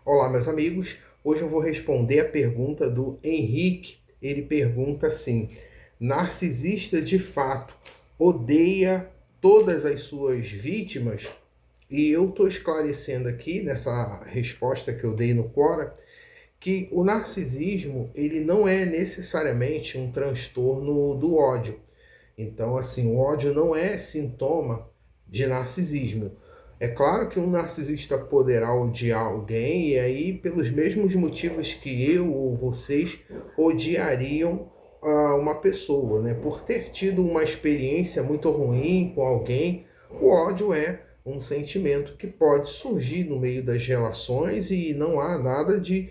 Olá, meus amigos. Hoje eu vou responder a pergunta do Henrique. Ele pergunta assim: narcisista de fato odeia todas as suas vítimas? E eu estou esclarecendo aqui nessa resposta que eu dei no Quora que o narcisismo ele não é necessariamente um transtorno do ódio. Então, assim, o ódio não é sintoma de narcisismo. É claro que um narcisista poderá odiar alguém e aí, pelos mesmos motivos que eu ou vocês odiariam uma pessoa, né? Por ter tido uma experiência muito ruim com alguém, o ódio é um sentimento que pode surgir no meio das relações e não há nada de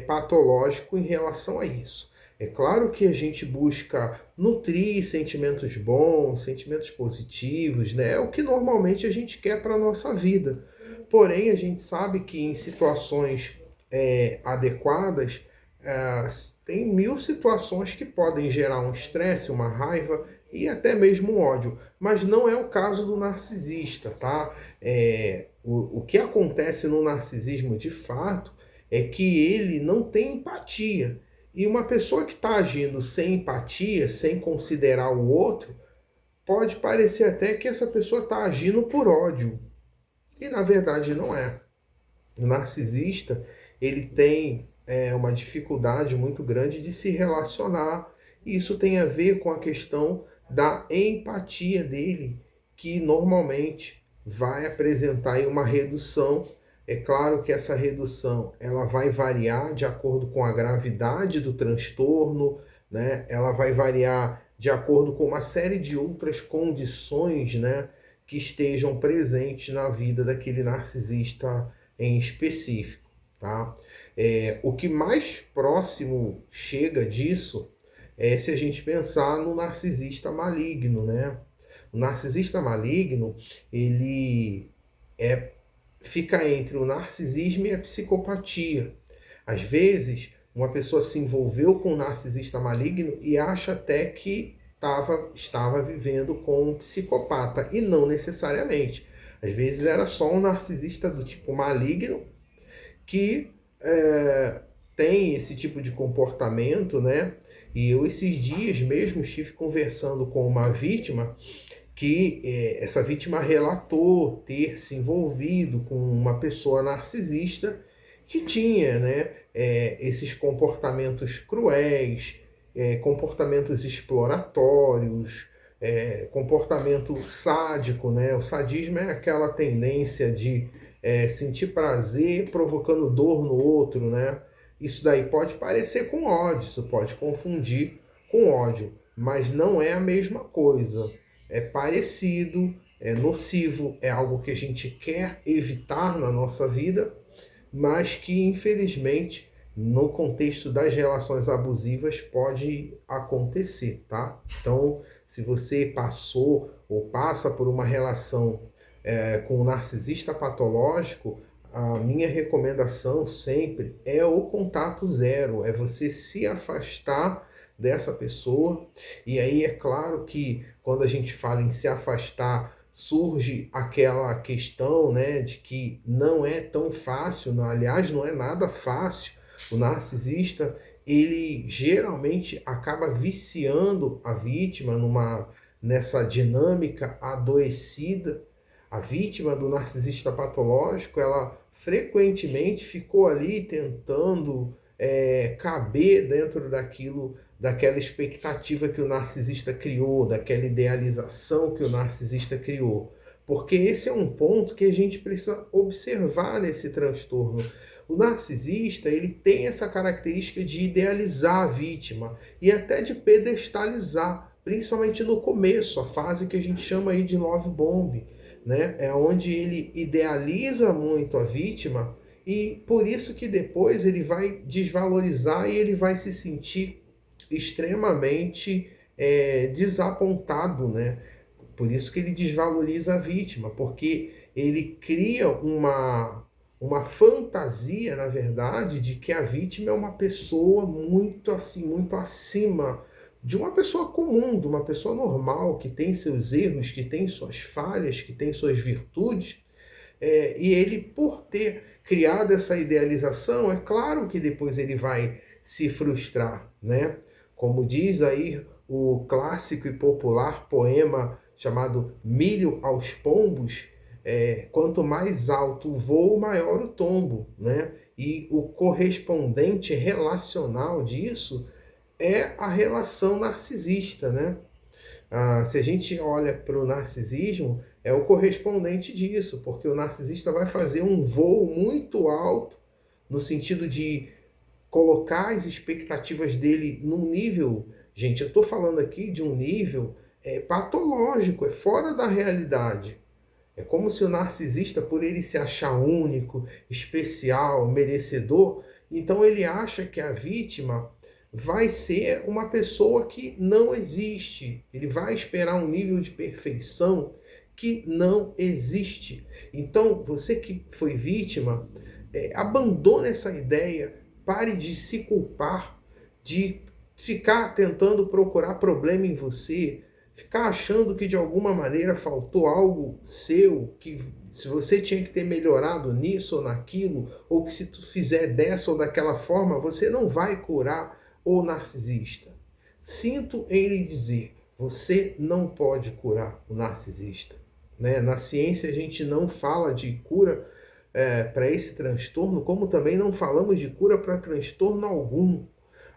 patológico em relação a isso. É claro que a gente busca nutrir sentimentos bons, sentimentos positivos, né? É o que normalmente a gente quer para a nossa vida. Porém, a gente sabe que em situações adequadas, é, tem mil situações que podem gerar um estresse, uma raiva e até mesmo um ódio. Mas não é o caso do narcisista, tá? O que acontece no narcisismo de fato é que ele não tem empatia. E uma pessoa que está agindo sem empatia, sem considerar o outro, pode parecer até que essa pessoa está agindo por ódio. E na verdade não é. O narcisista ele tem uma dificuldade muito grande de se relacionar. E isso tem a ver com a questão da empatia dele, que normalmente vai apresentar aí uma redução. É claro que essa redução ela vai variar de acordo com a gravidade do transtorno, né? Ela vai variar de acordo com uma série de outras condições, né, que estejam presentes na vida daquele narcisista em específico, tá? O que mais próximo chega disso é se a gente pensar no narcisista maligno, né? O narcisista maligno, ele é, fica entre o narcisismo e a psicopatia. Às vezes, uma pessoa se envolveu com um narcisista maligno e acha até que estava vivendo com um psicopata, e não necessariamente. Às vezes era só um narcisista do tipo maligno que tem esse tipo de comportamento, né? E eu esses dias mesmo estive conversando com uma vítima que essa vítima relatou ter se envolvido com uma pessoa narcisista que tinha, né, esses comportamentos cruéis, comportamentos exploratórios, comportamento sádico, né? O sadismo é aquela tendência de sentir prazer provocando dor no outro, né? Isso daí pode parecer com ódio, isso pode confundir com ódio, mas não é a mesma coisa. É parecido, é nocivo, é algo que a gente quer evitar na nossa vida, mas que infelizmente no contexto das relações abusivas pode acontecer, tá? Então, se você passou ou passa por uma relação com um narcisista patológico, a minha recomendação sempre é o contato zero, é você se afastar dessa pessoa. E aí é claro que quando a gente fala em se afastar, surge aquela questão, né, de que não é tão fácil, não, aliás, não é nada fácil. O narcisista, ele geralmente acaba viciando a vítima nessa dinâmica adoecida. A vítima do narcisista patológico, ela frequentemente ficou ali tentando caber dentro daquela expectativa que o narcisista criou, daquela idealização que o narcisista criou. Porque esse é um ponto que a gente precisa observar nesse transtorno. O narcisista, ele tem essa característica de idealizar a vítima e até de pedestalizar, principalmente no começo, a fase que a gente chama aí de love bomb, né? É onde ele idealiza muito a vítima e por isso que depois ele vai desvalorizar e ele vai se sentir extremamente desapontado, né? Por isso que ele desvaloriza a vítima, porque ele cria uma fantasia, na verdade, de que a vítima é uma pessoa muito assim, muito acima de uma pessoa comum, de uma pessoa normal, que tem seus erros, que tem suas falhas, que tem suas virtudes, e ele, por ter criado essa idealização, é claro que depois ele vai se frustrar, né? Como diz aí o clássico e popular poema chamado Milho aos Pombos, quanto mais alto o voo, maior o tombo, né? E o correspondente relacional disso é a relação narcisista, né? Se a gente olha para o narcisismo, é o correspondente disso, porque o narcisista vai fazer um voo muito alto, no sentido de colocar as expectativas dele num nível, gente, eu estou falando aqui de um nível patológico, é fora da realidade. É como se o narcisista, por ele se achar único, especial, merecedor, então ele acha que a vítima vai ser uma pessoa que não existe. Ele vai esperar um nível de perfeição que não existe. Então, você que foi vítima, abandone essa ideia, pare de se culpar, de ficar tentando procurar problema em você, ficar achando que de alguma maneira faltou algo seu, que se você tinha que ter melhorado nisso ou naquilo, ou que se tu fizer dessa ou daquela forma, você não vai curar o narcisista. Sinto em lhe dizer, você não pode curar o narcisista. Né? Na ciência a gente não fala de cura para esse transtorno, como também não falamos de cura para transtorno algum.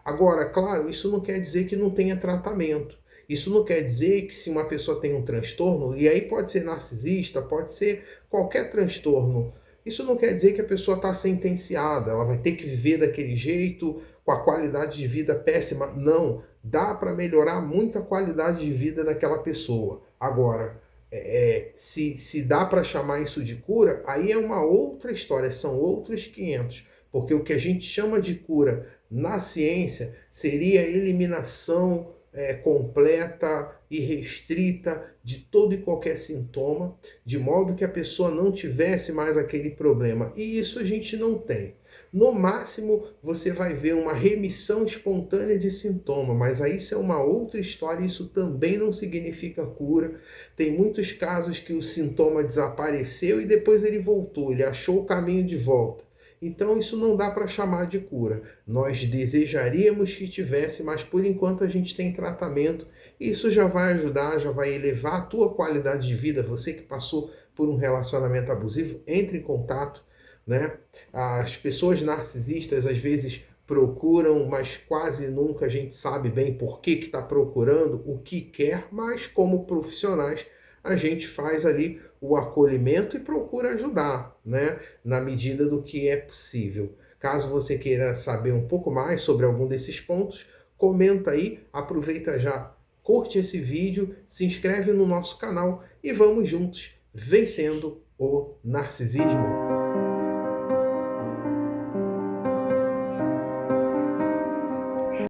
Agora, claro, isso não quer dizer que não tenha tratamento. Isso não quer dizer que se uma pessoa tem um transtorno, e aí pode ser narcisista, pode ser qualquer transtorno, isso não quer dizer que a pessoa está sentenciada, ela vai ter que viver daquele jeito, com a qualidade de vida péssima. Não, dá para melhorar muito a qualidade de vida daquela pessoa. Agora, se dá para chamar isso de cura, aí é uma outra história, são outros 500. Porque o que a gente chama de cura na ciência seria a eliminação completa e restrita de todo e qualquer sintoma, de modo que a pessoa não tivesse mais aquele problema. E isso a gente não tem. No máximo, você vai ver uma remissão espontânea de sintoma, mas aí isso é uma outra história, isso também não significa cura. Tem muitos casos que o sintoma desapareceu e depois ele voltou, ele achou o caminho de volta. Então isso não dá para chamar de cura. Nós desejaríamos que tivesse, mas por enquanto a gente tem tratamento. Isso já vai ajudar, já vai elevar a tua qualidade de vida. Você que passou por um relacionamento abusivo, entre em contato. Né? As pessoas narcisistas às vezes procuram, mas quase nunca a gente sabe bem por que está procurando, o que quer, mas como profissionais a gente faz ali o acolhimento e procura ajudar, né? Na medida do que é possível. Caso você queira saber um pouco mais sobre algum desses pontos, comenta aí, aproveita já, curte esse vídeo, se inscreve no nosso canal e vamos juntos vencendo o narcisismo.